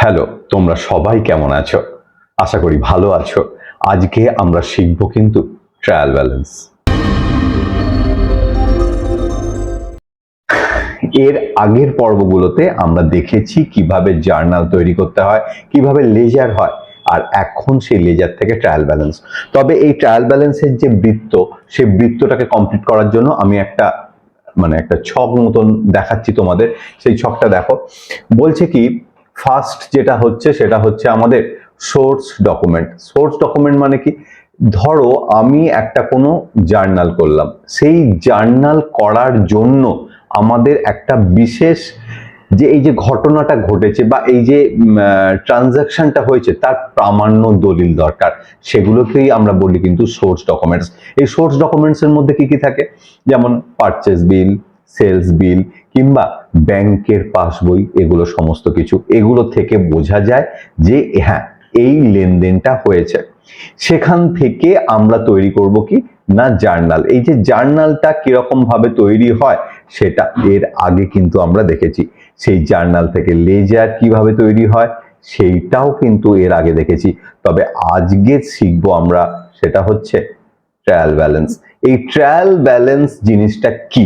Hello, তোমরা সবাই কেমন আছো? আশা করি ভালো আছো। আজকে আমরা শিখব কিন্তু ট্রায়াল ব্যালেন্স। এর আগের পর্বগুলোতে আমরা দেখেছি কিভাবে জার্নাল তৈরি করতে হয়, কিভাবে লেজার হয়, আর এখন সেই লেজার থেকে ট্রায়াল ব্যালেন্স। তবে এই ট্রায়াল ব্যালেন্সের যে বৃত্ত, সেই বৃত্তটাকে কমপ্লিট করার জন্য আমি একটা ছক মতন দেখাচ্ছি তোমাদের। সেই ছকটা দেখো। বলছে কি, ফার্স্ট যেটা হচ্ছে সেটা হচ্ছে আমাদের সোর্স ডকুমেন্ট। সোর্স ডকুমেন্ট মানে কি? ধরো আমি একটা কোনো জার্নাল করলাম, সেই জার্নাল করার জন্য আমাদের একটা বিশেষ যে এই যে ঘটনাটা ঘটেছে বা এই যে ট্রানজাকশনটা হয়েছে তার প্রামাণ্য দলিল দরকার, সেগুলোকেই আমরা বলি কিন্তু সোর্স ডকুমেন্টস। এই সোর্স ডকুমেন্টস এর মধ্যে কি কি থাকে? যেমন পারচেজ বিল, সেলস বিল কিংবা ব্যাংকের পাসবই, এগুলো সমস্ত কিছু। এগুলো থেকে বোঝা যায় যে হ্যাঁ, এই লেনদেনটা হয়েছে। সেখান থেকে আমরা তৈরি করব কি না জার্নাল। এই যে জার্নালটা কিরকম ভাবে তৈরি হয় সেটা এর আগে কিন্তু আমরা দেখেছি। সেই জার্নাল থেকে লেজার কিভাবে তৈরি হয় সেইটাও কিন্তু এর আগে দেখেছি। তবে আজকে শিখবো আমরা সেটা হচ্ছে ট্রায়াল ব্যালেন্স। এই ট্রায়াল ব্যালেন্স জিনিসটা কি,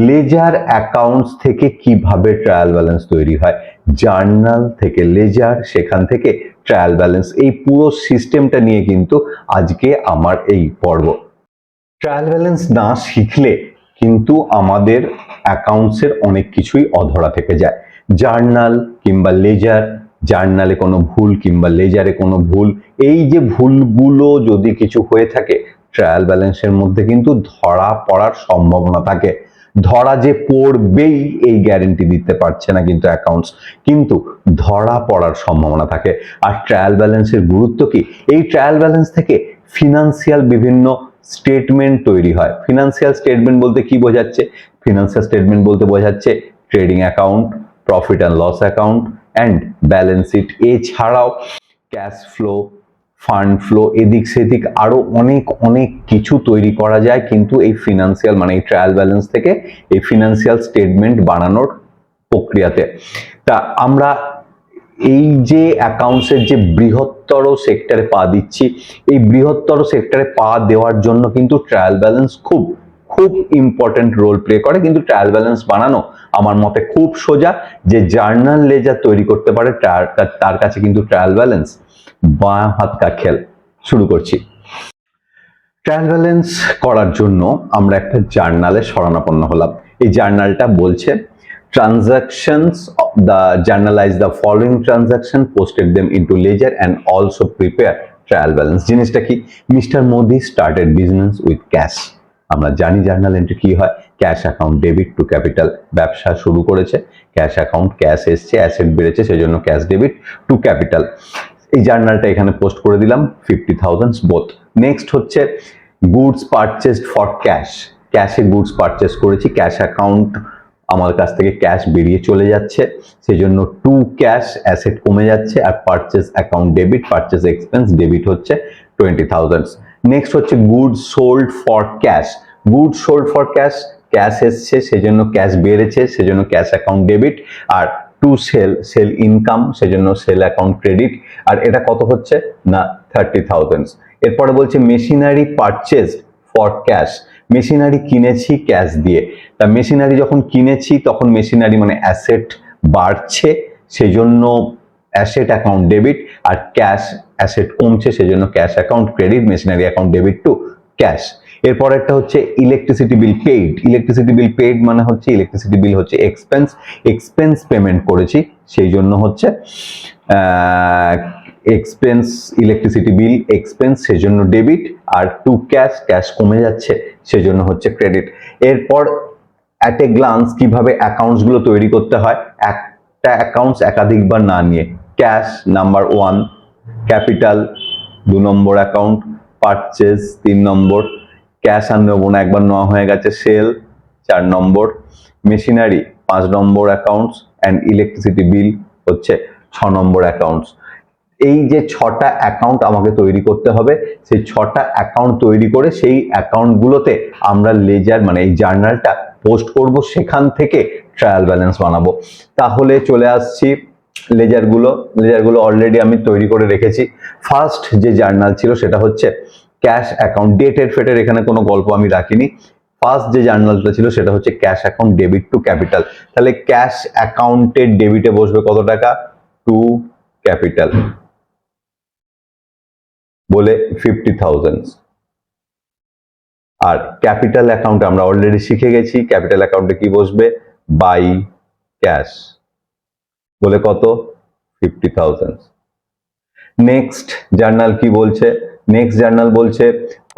লেজার অ্যাকাউন্টস থেকে কিভাবে ট্রায়াল ব্যালেন্স তৈরি হয়, জার্নাল থেকে লেজার, সেখান থেকে ট্রায়াল ব্যালেন্স, এই পুরো সিস্টেমটা নিয়ে কিন্তু আজকে আমার এই পর্ব। ট্রায়াল ব্যালেন্স না শিখলে কিন্তু আমাদের অ্যাকাউন্টসের অনেক কিছুই অধরা থেকে যায়। জার্নাল কিংবা লেজার, জার্নালে কোনো ভুল কিংবা লেজারে কোনো ভুল, এই যে ভুলগুলো যদি কিছু হয়ে থাকে ট্রায়াল ব্যালেন্সের মধ্যে কিন্তু ধরা পড়ার সম্ভাবনা থাকে। ধরা যে পড়বেই এই গ্যারেন্টি দিতে পারছে না কিন্তু অ্যাকাউন্টস, কিন্তু ধরা পড়ার সম্ভাবনা থাকে। আর ট্রায়াল ব্যালেন্সের গুরুত্ব কি? এই ট্রায়াল ব্যালেন্স থেকে ফিনান্সিয়াল বিভিন্ন স্টেটমেন্ট তৈরি হয়। ফিনান্সিয়াল স্টেটমেন্ট বলতে কি বোঝাচ্ছে? ফিনান্সিয়াল স্টেটমেন্ট বলতে বোঝাচ্ছে trading account, profit and loss account and balance sheet. এছাড়াও ক্যাশ ফ্লো, ফান্ড ফ্লো, এদিক সেদিক আরো অনেক অনেক কিছু তৈরি করা যায় কিন্তু এই ফিনান্সিয়াল মানে এই ট্রায়াল ব্যালেন্স থেকে, এই ফিনান্সিয়াল স্টেটমেন্ট বানানোর প্রক্রিয়াতে। তা আমরা এই যে অ্যাকাউন্টসের যে বৃহত্তর সেক্টরে পা দিচ্ছি, এই বৃহত্তর সেক্টরে পা দেওয়ার জন্য কিন্তু ট্রায়াল ব্যালেন্স খুব খুব ইম্পর্টেন্ট রোল প্লে করে। কিন্তু ট্রায়াল ব্যালেন্স বানানো আমার মতে খুব সোজা। যে জার্নাল লেজার তৈরি করতে পারে তার কাছে কিন্তু ট্রায়াল ব্যালেন্স বাঁ হাত কা খেল। শুরু করছি। ট্রায়াল ব্যালেন্স করার জন্য আমরা একটা জার্নালে শরণাপন্ন হলাম। এই জার্নালটা বলছে transactions, the journalize the following transaction, posted them into ledger and also prepare trial balance। জিনিসটা কি? Mister Modi started business with cash। আমরা জানি জার্নাল এন্ট্রি কি হয়, cash account debit two capital. ব্যবসা শুরু করেছে, ক্যাশ অ্যাকাউন্ট, ক্যাশ এসছে, অ্যাসেট বেড়েছে, সেজন্য ক্যাশ ডেবিট টু ক্যাপিটাল। এই জার্নালটা এখানে পোস্ট করে দিলাম 50,000 বোথ। নেক্সট হচ্ছে goods purchased for cash. Cache goods purchase করেছি, ক্যাশ অ্যাকাউন্ট আমার কাছ থেকে ক্যাশ বেরিয়ে চলে যাচ্ছে, সেজন্য টু ক্যাশ অ্যাসেট কমে যাচ্ছে, আর purchase account debit, purchase expense debit হচ্ছে 20,000। নেক্সট হচ্ছে goods sold for cash. Goods sold for cash, cash এসছে সেজন্য ক্যাশ বেড়েছে, সেজন্য ক্যাশ অ্যাকাউন্ট ডেবিট। আর টু সেল, সেল ইনকাম, সেজন্য সেল অ্যাকাউন্ট ক্রেডিট। আর এটা কত হচ্ছে না 30,000। এরপরে বলছে machinery purchase for cash. Machinery কিনেছি ক্যাশ দিয়ে। তা মেশিনারি যখন কিনেছি তখন মেশিনারি মানে অ্যাসেট বাড়ছে, সেজন্য অ্যাসেট অ্যাকাউন্ট ডেবিট। আর ক্যাশ অ্যাসেট কমছে, সেজন্য cash account credit, machinery account debit to cash. এরপর একটা হচ্ছে electricity bill paid. Electricity bill paid মানে হচ্ছে ইলেকট্রিসিটি বিল হচ্ছে এক্সপেন্স, এক্সপেন্স পেমেন্ট করেছি সেই জন্য হচ্ছে এক্সপেন্স, ইলেকট্রিসিটি বিল এক্সপেন্স সেজন্য ডেবিট। আর টু ক্যাশ, ক্যাশ কমে যাচ্ছে সেজন্য হচ্ছে ক্রেডিট। এরপর অ্যাট এ গ্লান্স কিভাবে অ্যাকাউন্টস গুলো তৈরি করতে হয়, একটা অ্যাকাউন্টস একাধিকবার না নিয়ে। ক্যাশ নাম্বার 1, ক্যাপিটাল 2 নম্বর অ্যাকাউন্ট, পারচেজ 3 নম্বর, ক্যাশ আর নেবো না একবার নেওয়া হয়ে গেছে, সেল 4 নম্বর, মেশিনারি 5 নম্বর অ্যাকাউন্টস অ্যান্ড ইলেকট্রিসিটি বিল হচ্ছে 6 নম্বর অ্যাকাউন্টস। এই যে 6টা অ্যাকাউন্ট আমাকে তৈরি করতে হবে, সেই 6টা অ্যাকাউন্ট তৈরি করে সেই অ্যাকাউন্টগুলোতে আমরা লেজার মানে এই জার্নালটা পোস্ট করব, সেখান থেকে ট্রায়াল ব্যালেন্স বানাবো। তাহলে চলে আসছি লেজারগুলো অলরেডি আমি তৈরি করে রেখেছি। ফার্স্ট যে জার্নাল ছিল সেটা হচ্ছে ক্যাশ অ্যাকাউন্ট, ডেটের ফেটের এখানে কোনো গল্প আমি রাখিনি। ফার্স্ট যে জার্নালটা ছিল সেটা হচ্ছে cash account debit two capital. তাহলে ক্যাশ অ্যাকাউন্টের ডেবিটে বসবে কত টাকা, টু ক্যাপিটাল বলে 50,000। আর ক্যাপিটাল অ্যাকাউন্টে আমরা অলরেডি শিখে গেছি, ক্যাপিটাল অ্যাকাউন্টে কি বসবে, বাই ক্যাশ বলে কত, 50,000। নেক্সট জার্নাল কি বলছে, নেক্সট জার্নাল বলছে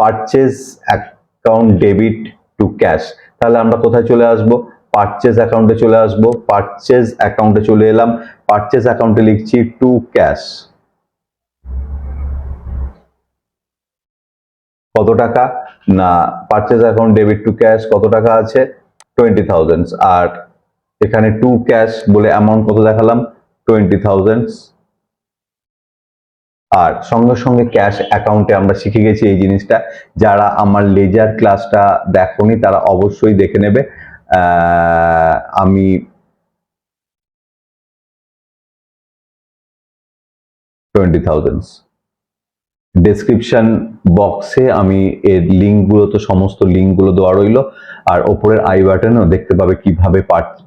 purchase account debit to cash. তাহলে আমরা কোথায় চলে আসবো, পারচেজ অ্যাকাউন্টে চলে আসবো। পারচেজ অ্যাকাউন্টে চলে এলাম, পারচেজ অ্যাকাউন্টে লিখছি টু ক্যাশ, কত টাকা না, purchase account debit to cash কত টাকা আছে, 20,000। আর এখানে টু ক্যাশ বলে অ্যামাউন্ট কত দেখালাম, 20,000। আর সঙ্গে সঙ্গে ক্যাশ অ্যাকাউন্টে আমরা শিখে গেছি এই জিনিসটা। যারা আমার লেজার ক্লাসটা দেখোনি তারা অবশ্যই দেখে নেবে। আমি ডেসক্রিপশন বক্সে আমি এর লিঙ্কগুলো, তো সমস্ত লিঙ্কগুলো দেওয়া রইলো। আর ওপরের আই বাটনেও দেখতে পাবে কিভাবে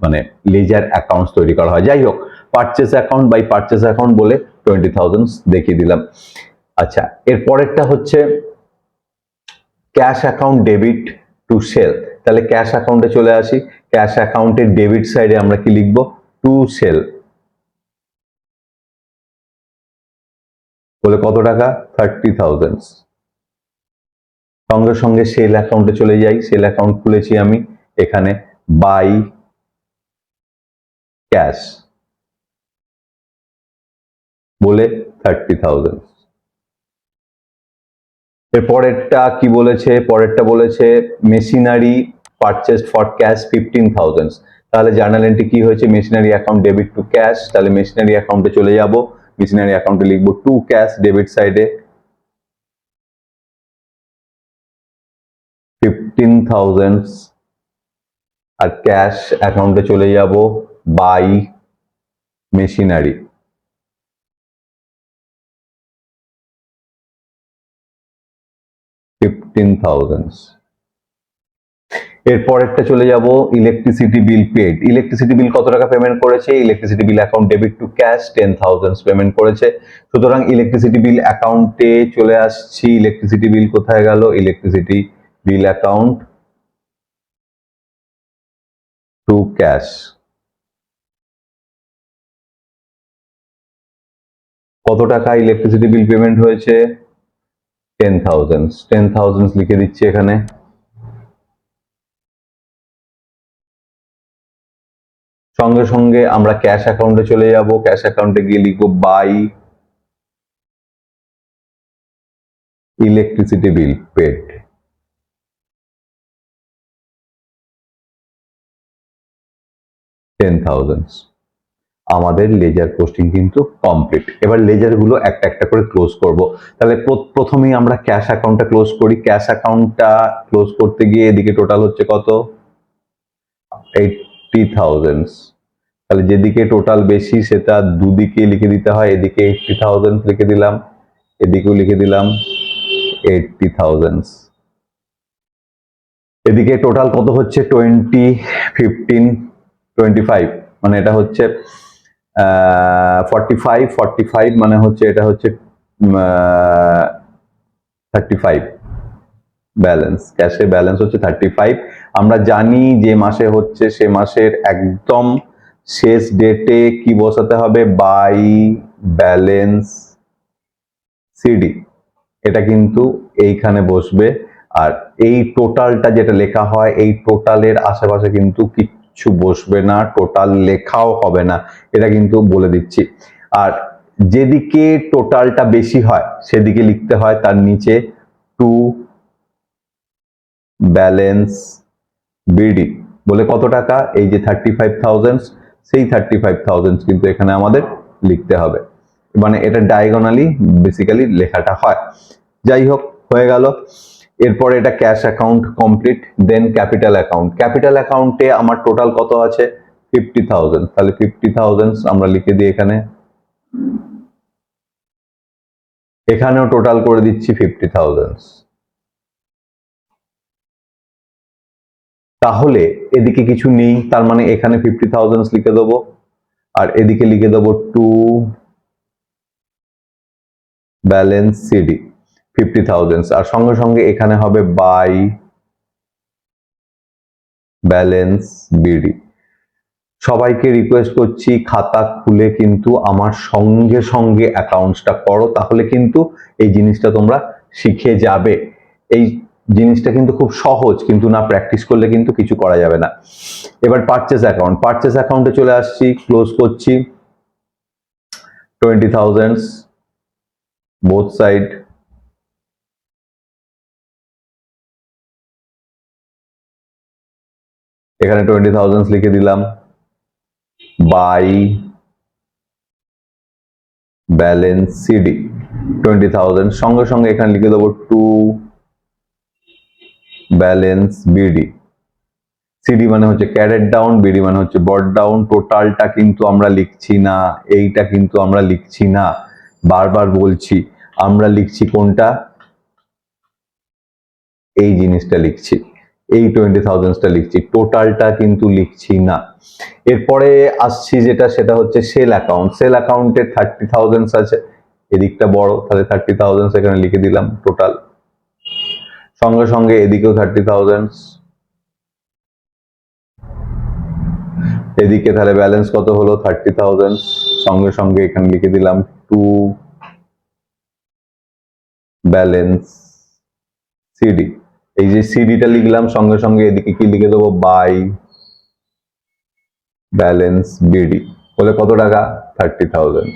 মানে লেজার অ্যাকাউন্টস তৈরি করা হয়। যাই হোক, purchase account by purchase account বলে 20,000 দেখিয়ে দিলাম। আচ্ছা, এর পরেরটা হচ্ছে cash account debit to sale. তাহলে ক্যাশ অ্যাকাউন্টে চলে আসি, ক্যাশ অ্যাকাউন্টের ডেবিট সাইডে আমরা কি লিখবো, টু সেল বলে কত টাকা, 30,000। সঙ্গে সঙ্গে সেল অ্যাকাউন্টে চলে যাই, সেল অ্যাকাউন্ট খুলেছি আমি এখানে, বাই ক্যাশ বলে 30,000। এর পরেরটা কি বলেছে, পরেরটা বলেছে মেশিনারি পারচেজ ফর ক্যাশ 15,000। তাহলে জার্নাল এন্ট্রি কি হয়েছে, machinery account debit to cash. তাহলে মেশিনারি অ্যাকাউন্টে চলে যাব, মেশিনারি অ্যাকাউন্টে লিখবো টু ক্যাশ, ডেবিট সাইডে 15,000। আর ক্যাশ অ্যাকাউন্টে চলে যাব, বাই মেশিনারি 15,000। এরপরেরটা চলে যাব electricity bill paid. Electricity bill কত টাকা পেমেন্ট করেছে, electricity bill account debit to cash 10,000 payment করেছে। সুতরাং ইলেকট্রিসিটি বিল অ্যাকাউন্টে চলে আসছি, ইলেকট্রিসিটি বিল কোথায় গেল, electricity bill account two cash কত টাকা ইলেকট্রিসিটি বিল পেমেন্ট হয়েছে, 10,000। 10,000 লিখে দিচ্ছি এখানে। সঙ্গে সঙ্গে আমরা ক্যাশ অ্যাকাউন্টে চলে যাব, ক্যাশ অ্যাকাউন্টে গিয়ে লিখবো বাই ইলেকট্রিসিটি বিল পেড, 10,000। আমাদের লেজার পোস্টিং কিন্তু কমপ্লিট। এবার লেজার গুলো একটা একটা করে ক্লোজ করব। তাহলে প্রথমেই আমরা ক্যাশ অ্যাকাউন্টটা ক্লোজ করি। ক্যাশ অ্যাকাউন্টটা ক্লোজ করতে গিয়ে এদিকে টোটাল হচ্ছে কত, 80,000। তাহলে যেদিকে টোটাল বেশি সেটা দুদিকে লিখে দিতে হয়, এদিকে 80,000 লিখে দিলাম, এদিকেও লিখে দিলাম 80,000। এদিকে টোটাল কত হচ্ছে, 20, 15, 25, মানে এটা হচ্ছে 45 মানে হচ্ছে এটা হচ্ছে 35 ব্যালেন্স, ক্যাশে ব্যালেন্স হচ্ছে 35। আমরা জানি যে মাসে হচ্ছে সে মাসের একদম শেষ ডেটে কি বসাতে হবে, বাই ব্যালেন্স সিডি, এটা কিন্তু এইখানে বসবে। আর এই টোটালটা যেটা লেখা হয়, এই টোটালের আশেপাশে কিন্তু কিচ্ছু বসবে না, টোটাল লেখাও হবে না, এটা কিন্তু বলে দিচ্ছি। আর যেদিকে টোটালটা বেশি হয় সেদিকে লিখতে হয় তার নিচে টু ব্যালেন্স বিডি বলে কত টাকা, এই যে 35,000, সেই 35,000 কিন্তু এখানে আমাদের লিখতে হবে। মানে এটা ডায়াগোনালি বেসিক্যালি লেখাটা হয়। যাই হোক, হয়ে গেল। এরপরে এটা ক্যাশ অ্যাকাউন্ট কমপ্লিট। দেন ক্যাপিটাল অ্যাকাউন্ট। ক্যাপিটাল অ্যাকাউন্টে আমার টোটাল কত আছে, 50,000, তাহলে 50,000 আমরা লিখে দিই এখানে, এখানেও টোটাল করে দিচ্ছি 50,000। তাহলে এদিকে কিছু নেই, তার মানে এখানে 50,000 লিখে দেবো, আর এদিকে লিখে দেবো টু ব্যালেন্স সিডি 50,000, আর সঙ্গে সঙ্গে এখানে হবে বাই ব্যালেন্স বিডি। সবাইকে রিকোয়েস্ট করছি খাতা খুলে কিন্তু আমার সঙ্গে সঙ্গে অ্যাকাউন্টসটা করো, তাহলে কিন্তু এই জিনিসটা তোমরা শিখে যাবে। এই জিনিসটা কিন্তু খুব সহজ, কিন্তু না প্র্যাকটিস করলে কিন্তু কিছু করা যাবে না। এবার পারচেস অ্যাকাউন্ট, পারচেস অ্যাকাউন্টে চলে আসছি, ক্লোজ করছি 20,000 বোথ সাইড, এখানে 20,000 লিখে দিলাম, বাই ব্যালেন্স সিডি 20,000, সঙ্গে সঙ্গে এখানে লিখে দেবো টু ব্যালেন্স বিডি। সিডি মানে হচ্ছে ক্যারেট ডাউন, বিডি মানে হচ্ছে বট ডাউন। টোটালটা কিন্তু আমরা লিখছি না, এইটা কিন্তু আমরা লিখছি না, বারবার বলছি আমরা লিখছি কোনটা, এই জিনিসটা লিখছি, এই 20,000টা লিখছি, টোটালটা কিন্তু লিখছি না। এরপরে আসছি যেটা, সেটা হচ্ছে সেল অ্যাকাউন্ট। সেল অ্যাকাউন্টে 30,000 আছে, এদিকটা বড়, তাহলে 30,000 এখানে লিখে দিলাম টোটাল, সঙ্গে সঙ্গে এদিকেও 30,000, এদিকে তাহলে ব্যালেন্স কত হলো 30,000, সঙ্গে সঙ্গে এখানে লিখে দিলাম টু ব্যালেন্স সিডি। এই যে সিডিটা লিখলাম, সঙ্গে সঙ্গে এদিকে কি লিখে দেবো, বাই ব্যালেন্স বিডি, বলে কত টাকা 30,000।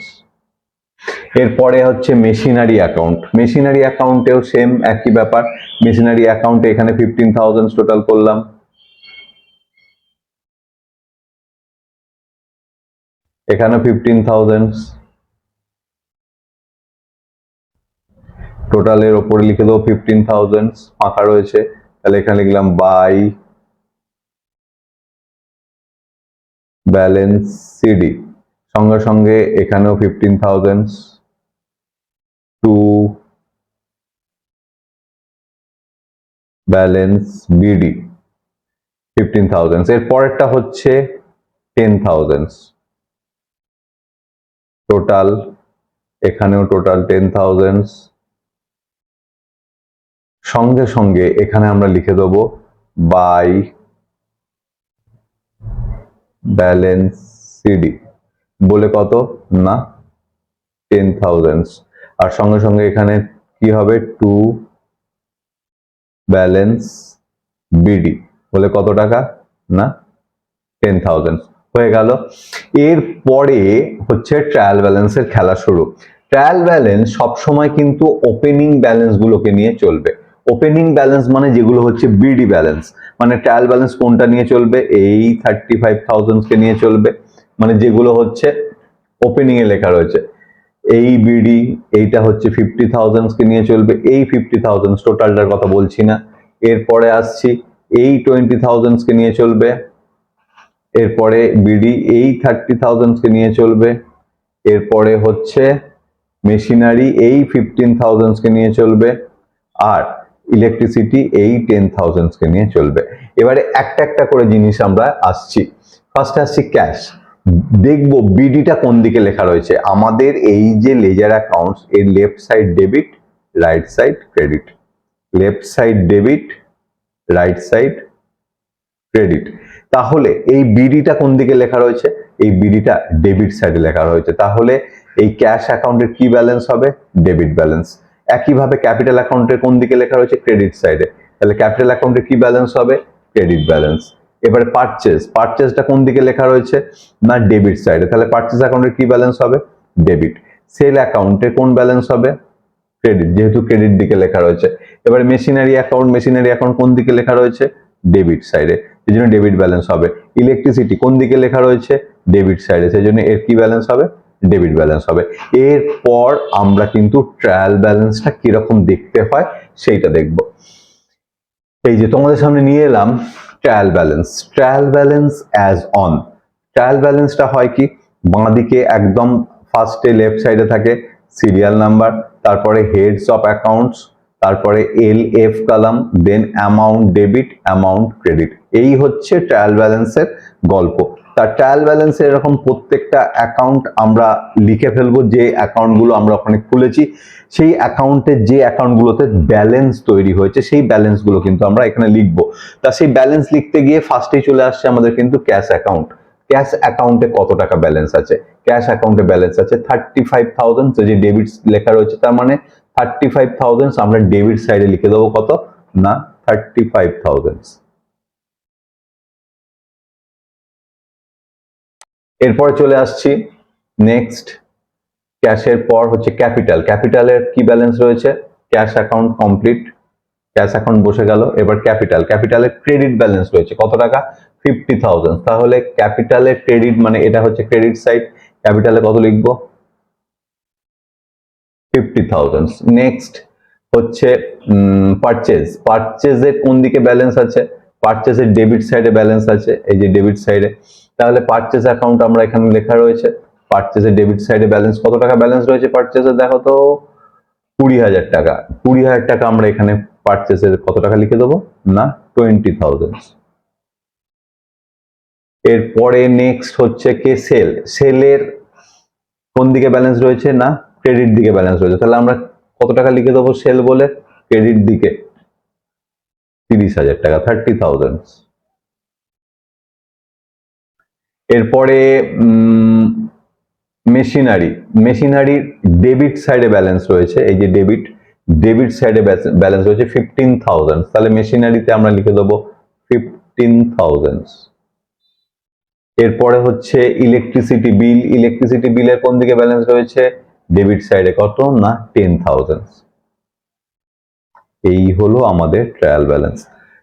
এরপরে হচ্ছে মেশিনারি অ্যাকাউন্ট। মেশিনারি অ্যাকাউন্টেও সেম একই ব্যাপার, মেশিনারি অ্যাকাউন্টে এখানে 15,000 টোটাল করলাম, এখানে 15,000, টোটালের ওপরে লিখে দেবো 15,000, ফাঁকা রয়েছে, তাহলে এখানে লিখলাম বাই ব্যালেন্স সিডি, সঙ্গে সঙ্গে এখানেও 15,000 টু ব্যালেন্স বিডি 15,000। এর পরেরটা হচ্ছে 10,000 টোটাল, এখানেও টোটাল 10,000, সঙ্গে সঙ্গে এখানে আমরা লিখে দেবো বাই ব্যালেন্স সিডি, বলে কত না 10,000, আর সঙ্গে সঙ্গে এখানে কি হবে টু ব্যালেন্স বিডি, বলে কত টাকা না 10,000, হয়ে গেল। এরপরে হচ্ছে ট্রায়াল ব্যালেন্সের খেলা শুরু। ট্রায়াল ব্যালেন্স সবসময় কিন্তু ওপেনিং ব্যালেন্স গুলোকে নিয়ে চলবে। ওপেনিং ব্যালেন্স মানে যেগুলো হচ্ছে বিডি ব্যালেন্স, মানে ট্রায়াল ব্যালেন্স কোনটা নিয়ে চলবে, এই 35,000 কে নিয়ে চলবে, মানে যেগুলো হচ্ছে ওপেনিং এ লেখা রয়েছে। এই বিডি এইটা হচ্ছে 50,000 কে নিয়ে চলবে, এই 50,000 টোটালটার কথা বলছি না। এরপরে আসছি এই 20,000 কে নিয়ে চলবে, এরপরে বিডি এই 30,000 কে নিয়ে চলবে, এরপরে হচ্ছে মেশিনারি এই 15,000 কে নিয়ে চলবে, আর ইলেকট্রিসিটি এই 10,000 কে নিয়ে চলবে। এবারে একটা একটা করে জিনিস আমরা আসছি। ফার্স্টে আসছি ক্যাশ। দেখবো বিডিটা কোন দিকে লেখা রয়েছে। আমাদের এই যে লেজার অ্যাকাউন্টস, এর left side debit, right side credit, left side debit, right side credit. তাহলে এই বিডিটা কোন দিকে লেখা রয়েছে, এই বিডিটা ডেবিট সাইডে লেখা রয়েছে, তাহলে এই ক্যাশ অ্যাকাউন্টের কি ব্যালেন্স হবে, ডেবিট ব্যালেন্স। একইভাবে ক্যাপিটাল অ্যাকাউন্টের কোন দিকে লেখা রয়েছে, ক্রেডিট সাইডে, তাহলে ক্যাপিটাল অ্যাকাউন্টের কি ব্যালেন্স হবে, ক্রেডিট ব্যালেন্স। এবারে পারচেজ, পারচেজটা কোন দিকে লেখা রয়েছে না ডেবিট সাইডে, তাহলে পারচেজ অ্যাকাউন্টের কি ব্যালেন্স হবে, ডেবিট। সেল অ্যাকাউন্টে কোন ব্যালেন্স হবে, ক্রেডিট, যেহেতু ক্রেডিট দিকে লেখা রয়েছে। এবারে মেশিনারি অ্যাকাউন্ট, মেশিনারি অ্যাকাউন্ট কোন দিকে লেখা রয়েছে, ডেবিট সাইডে, সেই জন্য ডেবিট ব্যালেন্স হবে। ইলেকট্রিসিটি কোন দিকে লেখা রয়েছে, ডেবিট সাইডে, সেই জন্য এর কি ব্যালেন্স হবে, ডেবিট ব্যালেন্স হবে। এরপর আমরা কিন্তু ট্রায়াল ব্যালেন্সটা কিরকম দেখতে হয় সেইটা দেখব। এই যে তোমাদের সামনে নিয়ে এলাম trial balance, trial balance as on. Trial ব্যালেন্সটা হয় কি, বাঁ দিকে একদম ফার্স্টে লেফট সাইডে থাকে সিরিয়াল নাম্বার, তারপরে হেডস অফ অ্যাকাউন্টস, তারপরে LF কলাম, দেন অ্যামাউন্ট ডেবিট, অ্যামাউন্ট ক্রেডিট। এই হচ্ছে ট্রায়াল ব্যালেন্সের গল্প। তার ট্রায়াল ব্যালেন্সে এরকম প্রত্যেকটা অ্যাকাউন্ট আমরা লিখে ফেলবো, যে অ্যাকাউন্টগুলো আমরা ওখানে খুলেছি সেই অ্যাকাউন্টের যে অ্যাকাউন্টগুলোতে ব্যালেন্স তৈরি হয়েছে সেই ব্যালেন্সগুলো কিন্তু আমরা এখানে লিখবো। তা সেই ব্যালেন্স লিখতে গিয়ে ফার্স্টেই চলে আসছে আমাদের কিন্তু ক্যাশ অ্যাকাউন্ট। ক্যাশ অ্যাকাউন্টে কত টাকা ব্যালেন্স আছে? ক্যাশ অ্যাকাউন্টে ব্যালেন্স আছে 35,000, যে ডেবিট লেখা রয়েছে তার মানে 35,000 আমরা ডেবিট সাইডে লিখে দেবো কত না 35,000। এরপরে চলে আসছি নেক্সট, ক্যাশের পর হচ্ছে ক্যাপিটাল। ক্যাপিটালের কি ব্যালেন্স রয়েছে? Cash account complete, cash account বসে গেল। এবার ক্যাপিটাল, ক্যাপিটালের ক্রেডিট ব্যালেন্স রয়েছে কত টাকা? 50,000। তাহলে ক্যাপিটালের ক্রেডিট মানে এটা হচ্ছে ক্রেডিট সাইড, ক্যাপিটালে কত লিখবো? 50,000। নেক্সট হচ্ছে পারচেজ। পারচেজের কোন দিকে ব্যালেন্স আছে? পারচেজের ডেবিট সাইডে ব্যালেন্স আছে, এই যে ডেবিট সাইডে। তাহলে পারচেজ অ্যাকাউন্ট আমরা এখানে লেখা রয়েছে, পারচেজের ডেবিট সাইডে ব্যালেন্স কত টাকা ব্যালেন্স রয়েছে পারচেজে? দেখো তো 20,000 টাকা। 20,000 টাকা আমরা এখানে পারচেজের কত টাকা লিখে দেবো না 20,000। এরপরে নেক্সট হচ্ছে কে সেল। সেলের কোন দিকে ব্যালেন্স রয়েছে না ক্রেডিট দিকে ব্যালেন্স রয়েছে, তাহলে আমরা কত টাকা লিখে দেবো সেল বলে? ক্রেডিট দিকে 30,000 টাকা, 30,000। এরপরে মেশিনারি। মেশিনারির ডেবিট সাইডে ব্যালেন্স রয়েছে, এই যে ডেবিট, ডেবিট সাইডে ব্যালেন্স রয়েছে 15,000, তাহলে মেশিনারিতে আমরা লিখে দেবো 15,000। এরপরে হচ্ছে ইলেকট্রিসিটি বিল। ইলেকট্রিসিটি বিলের কোন দিকে ব্যালেন্স রয়েছে? ডেবিট সাইডে কত না 10,000। এই হলো আমাদের ট্রায়াল ব্যালেন্স।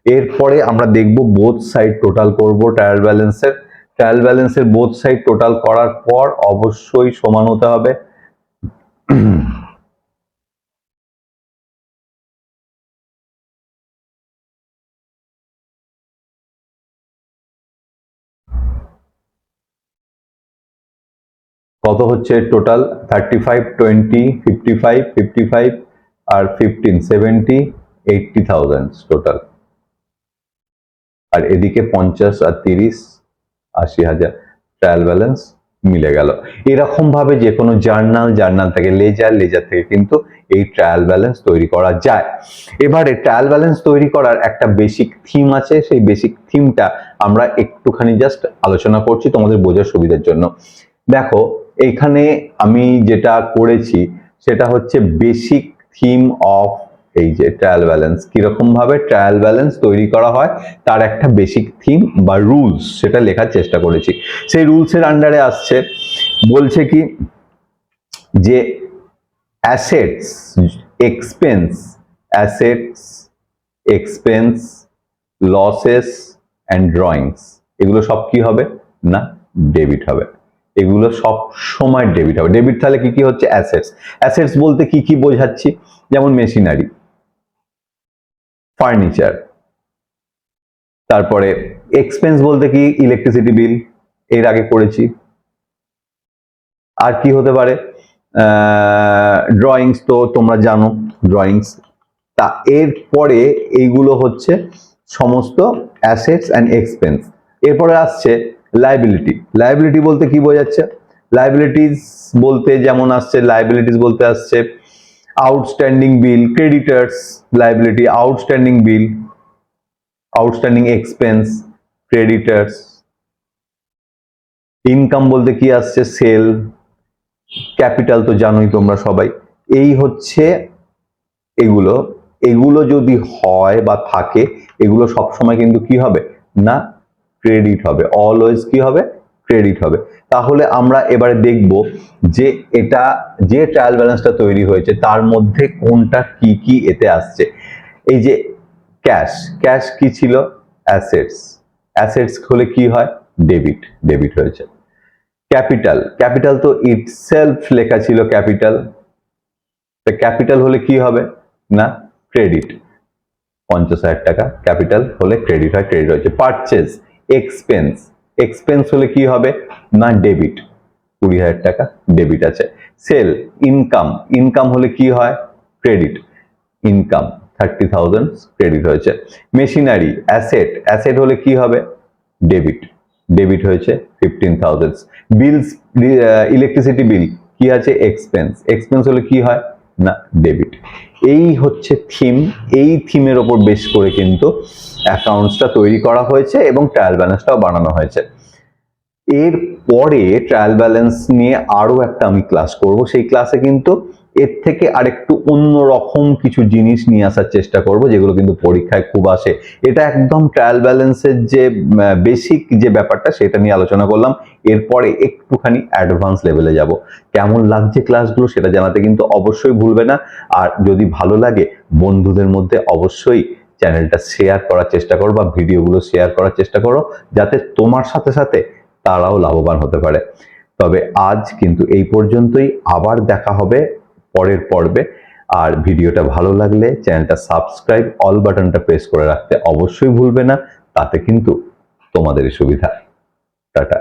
এরপরে আমরা দেখব বোথ সাইড টোটাল করব ট্রায়াল ব্যালেন্সের। ট্রায়াল ব্যালেন্সের বোথ সাইড টোটাল করার পর অবশ্যই সমান হতে হবে। কত হচ্ছে টোটাল? 35, 20, 55, 55 আর 15, 70, 80,000 টোটাল। আর এদিকে 50 আর 30, 80,000 ট্রায়াল ব্যালেন্স মিলে গেল। এরকম ভাবে যে কোনো জার্নাল, জার্নাল থেকে লেজার, লেজার থেকে কিন্তু এই ট্রায়াল ব্যালেন্স তৈরি করা যায়। এবারে ট্রায়াল ব্যালেন্স তৈরি করার একটা বেসিক থিম আছে, সেই বেসিক থিমটা আমরা একটুখানি জাস্ট আলোচনা করছি তোমাদের বোঝার সুবিধার জন্য। দেখো এখানে আমি যেটা করেছি সেটা হচ্ছে বেসিক থিম অফ এই যে ট্রায়াল ব্যালেন্স। কিরকম ভাবে ট্রায়াল ব্যালেন্স তৈরি করা হয় তার একটা বেসিক থিম বা রুলস সেটা লেখার চেষ্টা করেছি। সেই রুলসের আন্ডারে আসছে, বলছে কি যে assets, expense, assets, expense, losses and drawings, এগুলো সব কি হবে না ডেবিট হবে। এগুলো সব সময় ডেবিট হবে। ডেবিট তাহলে কি কি হচ্ছে? অ্যাসেটস। অ্যাসেটস বলতে কি কি বোঝাচ্ছি? যেমন মেশিনারি, ফার্নিচার। তারপরে এক্সপেন্স বলতে কি? ইলেকট্রিসিটি বিল, এর আগে করেছি। আর কি হতে পারে? ড্রয়িংস তো তোমরা জানো, ড্রয়িংস। তা এরপরে এইগুলো হচ্ছে সমস্ত অ্যাসেটস অ্যান্ড এক্সপেন্স। এরপরে আসছে লাইবিলিটি। লাইবিলিটি বলতে কি বোঝাচ্ছে? লাইবিলিটিস বলতে যেমন আসছে, লাইবিলিটিস বলতে আসছে আউটস্ট্যান্ডিং বিল, ক্রেডিটার্স লাইবিলিটি, আউটস্ট্যান্ডিং বিল, আউটস্ট্যান্ডিং এক্সপেন্স, ক্রেডিটার্স। ইনকাম বলতে কি আসছে? সেল। ক্যাপিটাল তো জানোই তোমরা সবাই। এই হচ্ছে এগুলো। এগুলো যদি হয় বা থাকে, এগুলো সবসময় কিন্তু কি হবে না ক্রেডিট হবে, অলওয়েজ কি হবে? ক্রেডিট হবে। তাহলে আমরা এবারে দেখব যে এটা যে ট্রায়াল ব্যালেন্সটা তৈরি হয়েছে তার মধ্যে কোনটা কি কি এতে আসছে। এই যে ক্যাশ, ক্যাশ কি ছিল? অ্যাসেটস। অ্যাসেটস হলে কি হয়? ডেবিট, ডেবিট হয়েছে। ক্যাপিটাল, ক্যাপিটাল তো ইটসেলফ লেখা ছিল ক্যাপিটাল, ক্যাপিটাল হলে কি হবে না ক্রেডিট। 50,000 টাকা ক্যাপিটাল হলে ক্রেডিট হয়, ক্রেডিট হয়েছে। পারচেজ, এক্সপেন্স, এক্সপেন্স হলে কি হবে না ডেবিট, 20,000 টাকা ডেবিট আছে। সেল ইনকাম, ইনকাম হলে কি হয় ক্রেডিট, ইনকাম 30,000 ক্রেডিট হয়েছে। মেশিনারি অ্যাসেট, অ্যাসেট হলে কি হবে ডেবিট, ডেবিট হয়েছে 15,000। বিলস ইলেকট্রিসিটি বিল কি আছে এক্সপেন্স, এক্সপেন্স হলে কি হয় না ডেবিট। এই হচ্ছে থিম, এই থিমের ওপর বেস করে কিন্তু অ্যাকাউন্টসটা তৈরি করা হয়েছে এবং ট্রায়াল ব্যালেন্সটাও বানানো হয়েছে। এর পরে ট্রায়াল ব্যালেন্স নিয়ে আরো একটা আমি ক্লাস করব, সেই ক্লাসে কিন্তু এর থেকে আরেকটু অন্যরকম কিছু জিনিস নিয়ে আসার চেষ্টা করব যেগুলো কিন্তু পরীক্ষায় খুব আসে। এটা একদম ট্রায়াল ব্যালেন্সের যে বেসিক যে ব্যাপারটা সেটা নিয়ে আলোচনা করলাম, এরপরে একটুখানি অ্যাডভান্স লেভেলে যাব। কেমন লাগছে ক্লাসগুলো সেটা জানাতে কিন্তু অবশ্যই ভুলবে না। আর যদি ভালো লাগে বন্ধুদের মধ্যে অবশ্যই চ্যানেলটা শেয়ার করার চেষ্টা করো বা ভিডিওগুলো শেয়ার করার চেষ্টা করো, যাতে তোমার সাথে সাথে তারাও লাভবান হতে পারে। তবে আজ কিন্তু এই পর্যন্তই, আবার দেখা হবে পরের পর্বে। আর ভিডিওটা ভালো লাগলে চ্যানেলটা সাবস্ক্রাইব অল বাটনটা প্রেস করে রাখতে অবশ্যই ভুলবে না, তাতে কিন্তু তোমাদেরই সুবিধা। টাটা।